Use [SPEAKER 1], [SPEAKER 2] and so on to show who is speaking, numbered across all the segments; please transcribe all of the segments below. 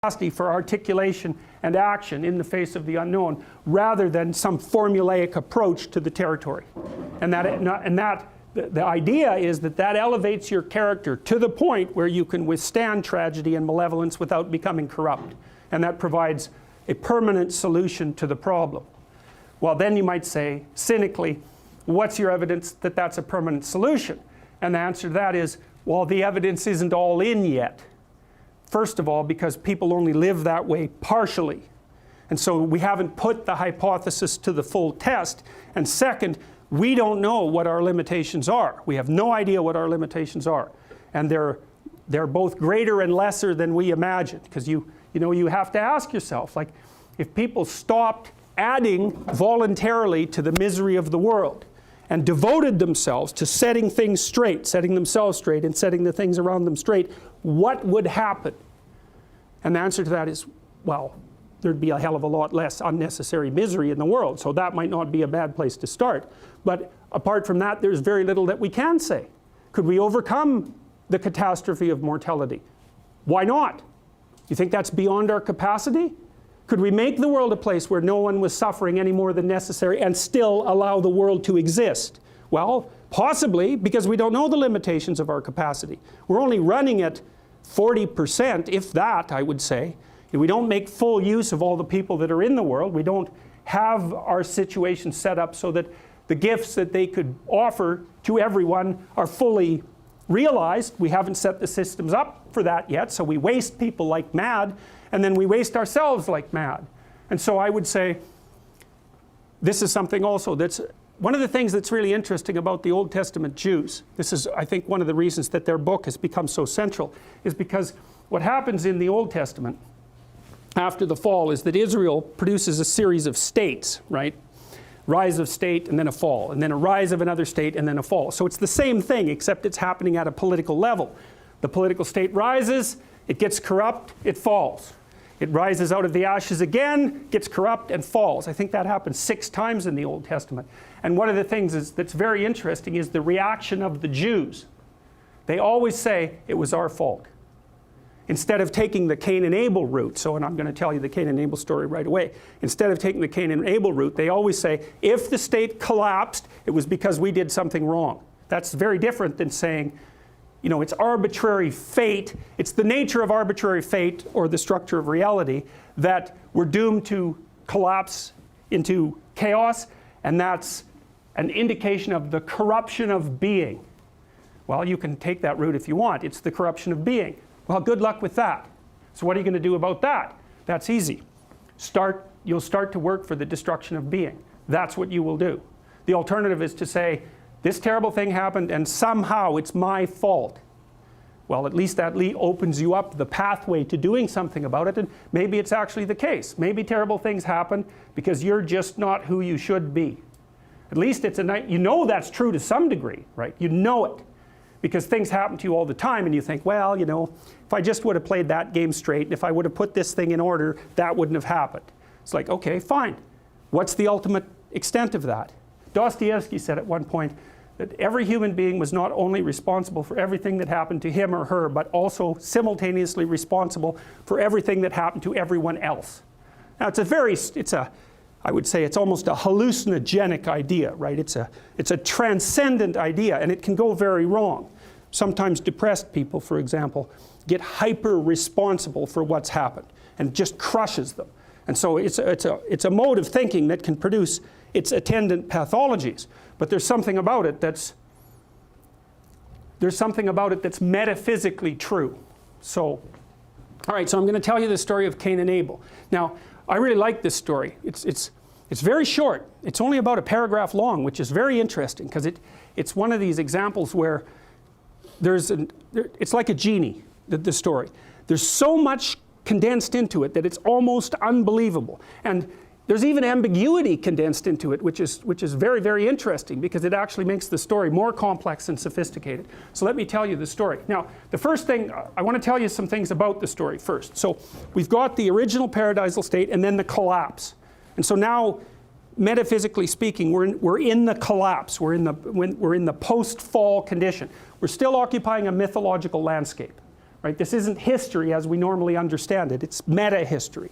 [SPEAKER 1] capacity for articulation and action in the face of the unknown, rather than some formulaic approach to the territory. And the idea is that elevates your character to the point where you can withstand tragedy and malevolence without becoming corrupt. And that provides a permanent solution to the problem. Well, then you might say, cynically, what's your evidence that that's a permanent solution? And the answer to that is, well, the evidence isn't all in yet. First of all, because people only live that way partially. And so we haven't put the hypothesis to the full test. And second, we don't know what our limitations are. We have no idea what our limitations are. And they're both greater and lesser than we imagined. Because you have to ask yourself, like, if people stopped adding voluntarily to the misery of the world and devoted themselves to setting things straight, setting themselves straight and setting the things around them straight, what would happen? And the answer to that is, well, there'd be a hell of a lot less unnecessary misery in the world. So that might not be a bad place to start. But apart from that, there's very little that we can say. Could we overcome the catastrophe of mortality? Why not? You think that's beyond our capacity? Could we make the world a place where no one was suffering any more than necessary and still allow the world to exist? Well, possibly, because we don't know the limitations of our capacity. We're only running at 40%, if that, I would say. We don't make full use of all the people that are in the world. We don't have our situation set up so that the gifts that they could offer to everyone are fully realized. We haven't set the systems up for that yet, so we waste people like mad, and then we waste ourselves like mad. And so I would say this is something also that's one of the things that's really interesting about the Old Testament Jews. This is, I think, one of the reasons that their book has become so central, is because what happens in the Old Testament after the fall is that Israel produces a series of states, right? Rise of state and then a fall, and then a rise of another state and then a fall. So it's the same thing, except it's happening at a political level. The political state rises, it gets corrupt, it falls. It rises out of the ashes again, gets corrupt, and falls. I think that happens 6 times in the Old Testament. And one of the things that's very interesting is the reaction of the Jews. They always say, it was our fault. Instead of taking the Cain and Abel route, and I'm going to tell you the Cain and Abel story right away. Instead of taking the Cain and Abel route, they always say, if the state collapsed, it was because we did something wrong. That's very different than saying, it's arbitrary fate. It's the nature of arbitrary fate, or the structure of reality, that we're doomed to collapse into chaos, and that's an indication of the corruption of being. Well, you can take that route if you want. It's the corruption of being. Well, good luck with that. So what are you going to do about that? That's easy. You'll start to work for the destruction of being. That's what you will do. The alternative is to say, this terrible thing happened and somehow it's my fault. Well, at least that opens you up the pathway to doing something about it, and maybe it's actually the case. Maybe terrible things happen because you're just not who you should be. At least it's that's true to some degree, right? You know it. Because things happen to you all the time and you think, well, if I just would have played that game straight, and if I would have put this thing in order, that wouldn't have happened. It's like, okay, fine. What's the ultimate extent of that? Dostoevsky said at one point that every human being was not only responsible for everything that happened to him or her, but also simultaneously responsible for everything that happened to everyone else. Now I would say it's almost a hallucinogenic idea, right? It's a transcendent idea, and it can go very wrong. Sometimes depressed people, for example, get hyper-responsible for what's happened, and just crushes them. And so it's a mode of thinking that can produce its attendant pathologies. But there's something about it that's metaphysically true. So, all right, so I'm going to tell you the story of Cain and Abel. Now, I really like this story. It's very short. It's only about a paragraph long, which is very interesting because it's one of these examples where it's like a genie, the story. There's so much condensed into it that it's almost unbelievable. And there's even ambiguity condensed into it, which is very, very interesting because it actually makes the story more complex and sophisticated. So let me tell you the story. Now, the first thing, I want to tell you some things about the story first. So we've got the original paradisal state and then the collapse. And so now, metaphysically speaking, we're in the collapse. We're in the post-fall condition. We're still occupying a mythological landscape. right? This isn't history as we normally understand it. It's meta-history.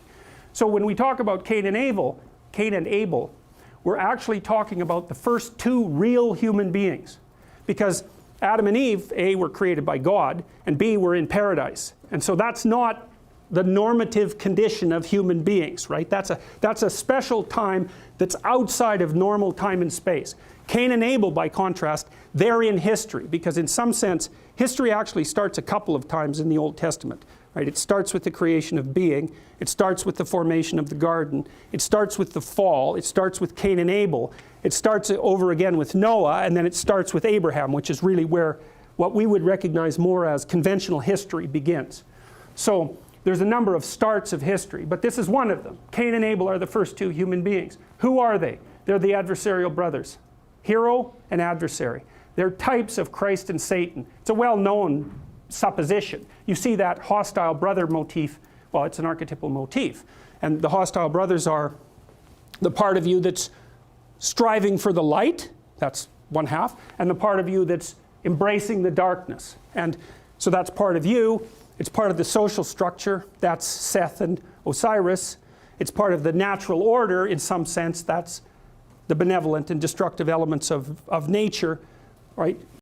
[SPEAKER 1] So when we talk about Cain and Abel, we're actually talking about the first two real human beings. Because Adam and Eve, A, were created by God, and B, were in paradise. And so that's not the normative condition of human beings, right? That's a special time that's outside of normal time and space. Cain and Abel, by contrast, they're in history, because in some sense, history actually starts a couple of times in the Old Testament, right? It starts with the creation of being, it starts with the formation of the garden, it starts with the fall, it starts with Cain and Abel, it starts over again with Noah, and then it starts with Abraham, which is really where what we would recognize more as conventional history begins. So there's a number of starts of history, but this is one of them. Cain and Abel are the first two human beings. Who are they? They're the adversarial brothers. Hero and adversary. They're types of Christ and Satan. It's a well-known supposition. You see that hostile brother motif, well, it's an archetypal motif. And the hostile brothers are the part of you that's striving for the light, that's one half, and the part of you that's embracing the darkness. And so that's part of you. It's part of the social structure, that's Seth and Osiris. It's part of the natural order in some sense, that's the benevolent and destructive elements of nature, right?